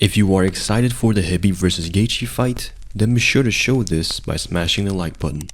If you are excited for the Khabib vs Gaethje fight, then be sure to show this by smashing the like button.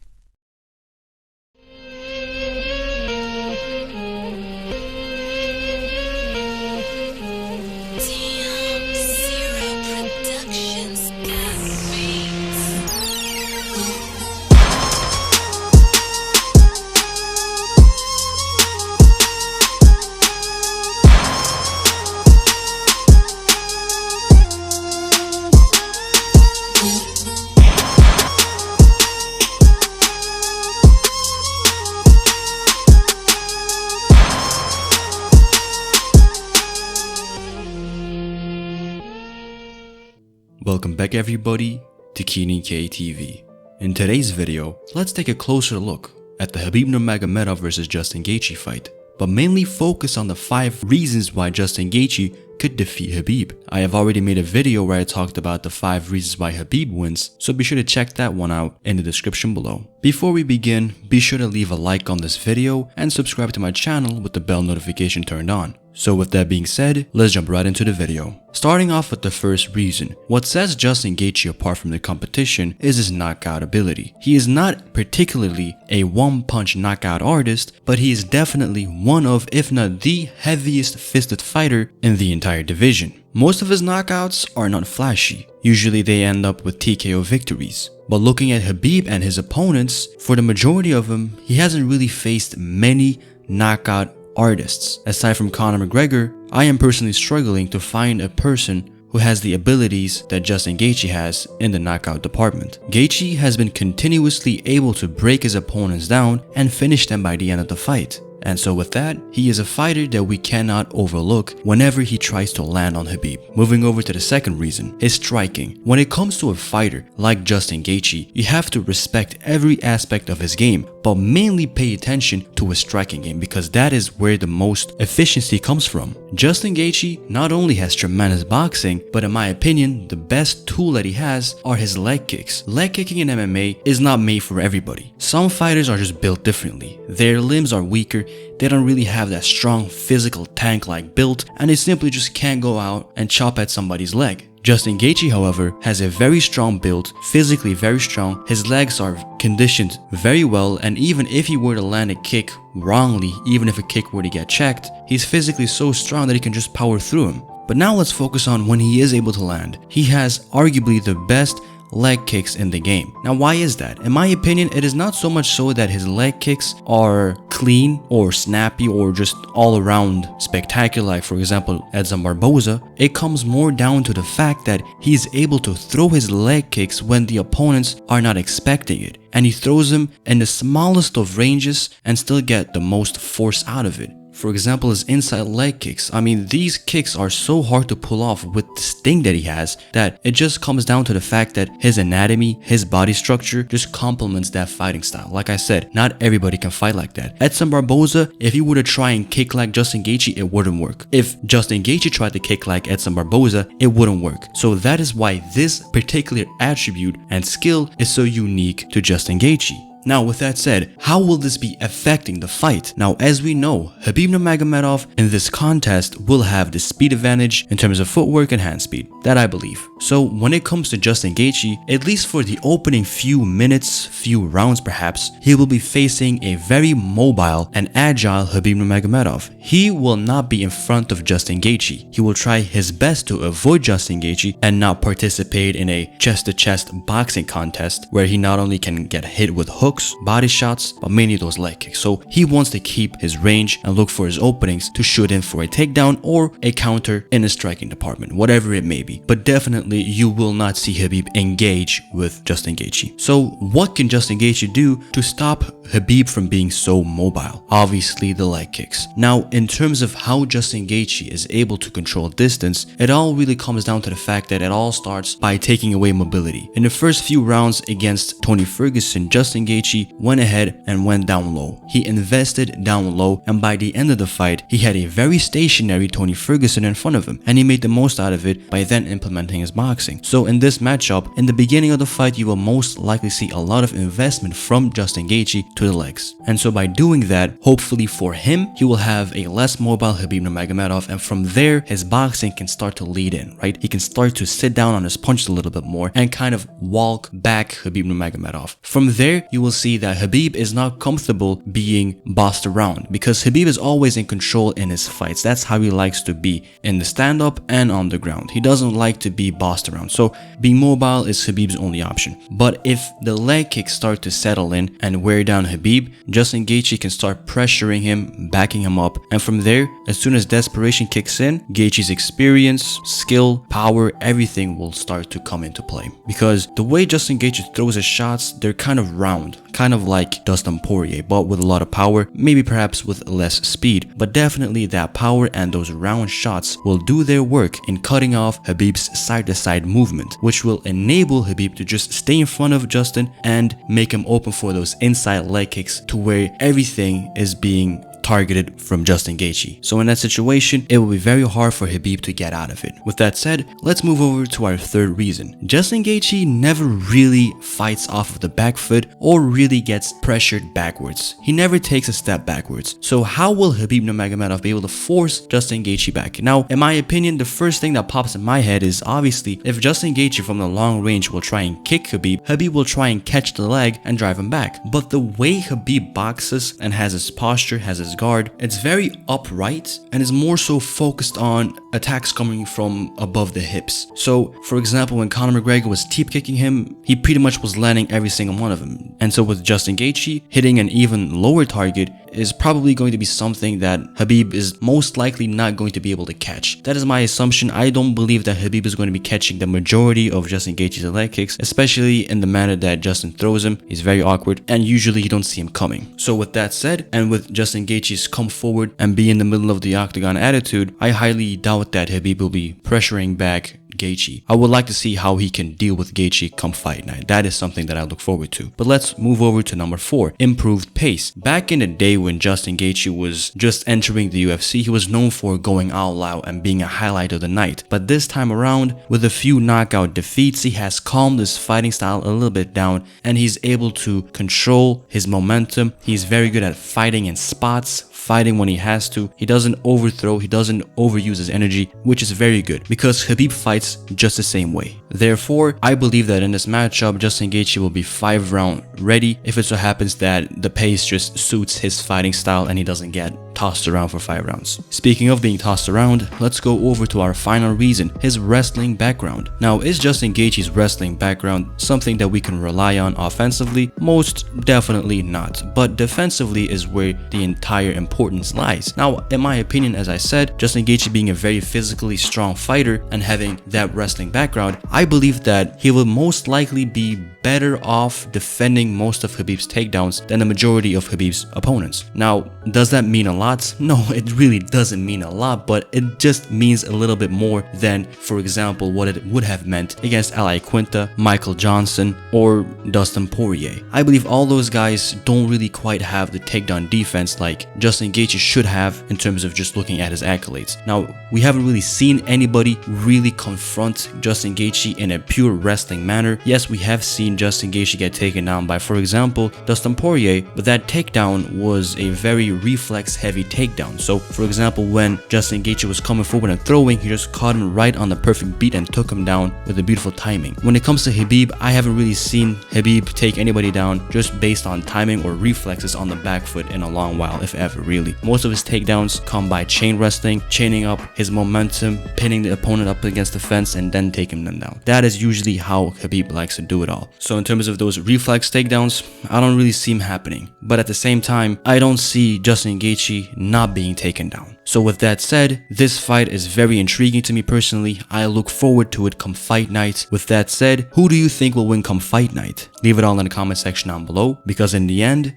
Welcome back everybody to Keenan K TV. In today's video, let's take a closer look at the Khabib Nurmagomedov vs Justin Gaethje fight, but mainly focus on the 5 reasons why Justin Gaethje could defeat Khabib. I have already made a video where I talked about the 5 reasons why Khabib wins, so be sure to check that one out in the description below. Before we begin, be sure to leave a like on this video and subscribe to my channel with the bell notification turned on. So with that being said, let's jump right into the video. Starting off with the first reason, what sets Justin Gaethje apart from the competition is his knockout ability. He is not particularly a one-punch knockout artist, but he is definitely one of, if not the heaviest fisted fighter in the entire division. Most of his knockouts are not flashy. Usually they end up with TKO victories. But looking at Khabib and his opponents, for the majority of them, he hasn't really faced many knockout artists. Aside from Conor McGregor, I am personally struggling to find a person who has the abilities that Justin Gaethje has in the knockout department. Gaethje has been continuously able to break his opponents down and finish them by the end of the fight. And so with that, he is a fighter that we cannot overlook whenever he tries to land on Khabib. Moving over to the second reason, his striking. When it comes to a fighter like Justin Gaethje, you have to respect every aspect of his game, but mainly pay attention to his striking game because that is where the most efficiency comes from. Justin Gaethje not only has tremendous boxing, but in my opinion, the best tool that he has are his leg kicks. Leg kicking in MMA is not made for everybody. Some fighters are just built differently. Their limbs are weaker, they don't really have that strong physical tank-like build, and they simply just can't go out and chop at somebody's leg. Justin Gaethje, however, has a very strong build, physically very strong, his legs are conditioned very well, and even if he were to land a kick wrongly, even if a kick were to get checked, he's physically so strong that he can just power through him. But now let's focus on when he is able to land. He has arguably the best leg kicks in the game. Now why is that? In my opinion, it is not so much so that his leg kicks are clean or snappy or just all around spectacular, like for example Edson Barboza. It comes more down to the fact that he is able to throw his leg kicks when the opponents are not expecting it, and he throws them in the smallest of ranges and still get the most force out of it. For example, his inside leg kicks. I mean, these kicks are so hard to pull off with the sting that he has that it just comes down to the fact that his anatomy, his body structure just complements that fighting style. Like I said, not everybody can fight like that. Edson Barboza, if he were to try and kick like Justin Gaethje, it wouldn't work. If Justin Gaethje tried to kick like Edson Barboza, it wouldn't work. So that is why this particular attribute and skill is so unique to Justin Gaethje. Now with that said, how will this be affecting the fight? Now as we know, Khabib Nurmagomedov in this contest will have the speed advantage in terms of footwork and hand speed, that I believe. So when it comes to Justin Gaethje, at least for the opening few minutes, few rounds perhaps, he will be facing a very mobile and agile Khabib Nurmagomedov. He will not be in front of Justin Gaethje. He will try his best to avoid Justin Gaethje and not participate in a chest-to-chest boxing contest where he not only can get hit with hooks, body shots, but mainly those leg kicks. So he wants to keep his range and look for his openings to shoot in for a takedown or a counter in the striking department, whatever it may be. But definitely you will not see Khabib engage with Justin Gaethje. So what can Justin Gaethje do to stop Khabib from being so mobile? Obviously the leg kicks. Now in terms of how Justin Gaethje is able to control distance, it all really comes down to the fact that it all starts by taking away mobility. In the first few rounds against Tony Ferguson, Justin Gaethje Gaethje went ahead and went down low. He invested down low, and by the end of the fight, he had a very stationary Tony Ferguson in front of him, and he made the most out of it by then implementing his boxing. So in this matchup, in the beginning of the fight, you will most likely see a lot of investment from Justin Gaethje to the legs. And so by doing that, hopefully for him, he will have a less mobile Khabib Nurmagomedov, and from there, his boxing can start to lead in, right? He can start to sit down on his punches a little bit more and kind of walk back Khabib Nurmagomedov. From there, you will see that Khabib is not comfortable being bossed around because Khabib is always in control in his fights. That's how he likes to be in the stand-up and on the ground. He doesn't like to be bossed around. So being mobile is Khabib's only option. But if the leg kicks start to settle in and wear down Khabib, Justin Gaethje can start pressuring him, backing him up. And from there, as soon as desperation kicks in, Gaethje's experience, skill, power, everything will start to come into play. Because the way Justin Gaethje throws his shots, they're kind of round, kind of like Dustin Poirier, but with a lot of power, maybe perhaps with less speed. But definitely that power and those round shots will do their work in cutting off Khabib's side-to-side movement, which will enable Khabib to just stay in front of Justin and make him open for those inside leg kicks to where everything is being targeted from Justin Gaethje. So in that situation, it will be very hard for Khabib to get out of it. With that said, let's move over to our third reason. Justin Gaethje never really fights off of the back foot or really gets pressured backwards. He never takes a step backwards. So how will Khabib Nurmagomedov be able to force Justin Gaethje back? Now, in my opinion, the first thing that pops in my head is obviously if Justin Gaethje from the long range will try and kick Khabib, Khabib will try and catch the leg and drive him back. But the way Khabib boxes and has his posture, has his guard, it's very upright and is more so focused on attacks coming from above the hips. So for example, when Conor McGregor was teep kicking him, he pretty much was landing every single one of them. And so with Justin Gaethje, hitting an even lower target is probably going to be something that Khabib is most likely not going to be able to catch. That is my assumption. I don't believe that Khabib is going to be catching the majority of Justin Gaethje's leg kicks, especially in the manner that Justin throws him. He's very awkward and usually you don't see him coming. So with that said, and with Justin Gaethje's come forward and be in the middle of the octagon attitude, I highly doubt that Khabib will be pressuring back Gaethje. I would like to see how he can deal with Gaethje come fight night. That is something that I look forward to. But let's move over to number 4, improved pace. Back in the day when Justin Gaethje was just entering the UFC, he was known for going all out and being a highlight of the night. But this time around, with a few knockout defeats, he has calmed his fighting style a little bit down and he's able to control his momentum. He's very good at fighting in spots, fighting when he has to. He doesn't overthrow, he doesn't overuse his energy, which is very good because Khabib fights just the same way. Therefore, I believe that in this matchup, Justin Gaethje will be 5-round ready if it so happens that the pace just suits his fighting style and he doesn't get tossed around for 5 rounds. Speaking of being tossed around, let's go over to our final reason, his wrestling background. Now, is Justin Gaethje's wrestling background something that we can rely on offensively? Most definitely not, but defensively is where the entire importance lies. Now, in my opinion, as I said, Justin Gaethje being a very physically strong fighter and having that wrestling background, I believe that he will most likely be better off defending most of Khabib's takedowns than the majority of Khabib's opponents. Now, does that mean a lot? No, it really doesn't mean a lot, but it just means a little bit more than, for example, what it would have meant against Ali Quinta, Michael Johnson, or Dustin Poirier. I believe all those guys don't really quite have the takedown defense like Justin Gaethje should have in terms of just looking at his accolades. Now, we haven't really seen anybody really confront Justin Gaethje in a pure wrestling manner. Yes, we have seen Justin Gaethje get taken down by, for example, Dustin Poirier, but that takedown was a very reflex-heavy takedown. So, for example, when Justin Gaethje was coming forward and throwing, he just caught him right on the perfect beat and took him down with a beautiful timing. When it comes to Khabib, I haven't really seen Khabib take anybody down just based on timing or reflexes on the back foot in a long while, if ever, really. Most of his takedowns come by chain wrestling, chaining up his momentum, pinning the opponent up against the fence, and then taking them down. That is usually how Khabib likes to do it all. So in terms of those reflex takedowns, I don't really see him happening. But at the same time, I don't see Justin Gaethje not being taken down. So with that said, this fight is very intriguing to me personally. I look forward to it come fight night. With that said, who do you think will win come fight night? Leave it all in the comment section down below, because in the end,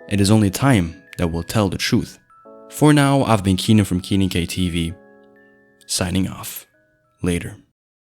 it is only time that will tell the truth. For now, I've been Keenan from KeenanKTV, signing off. Later.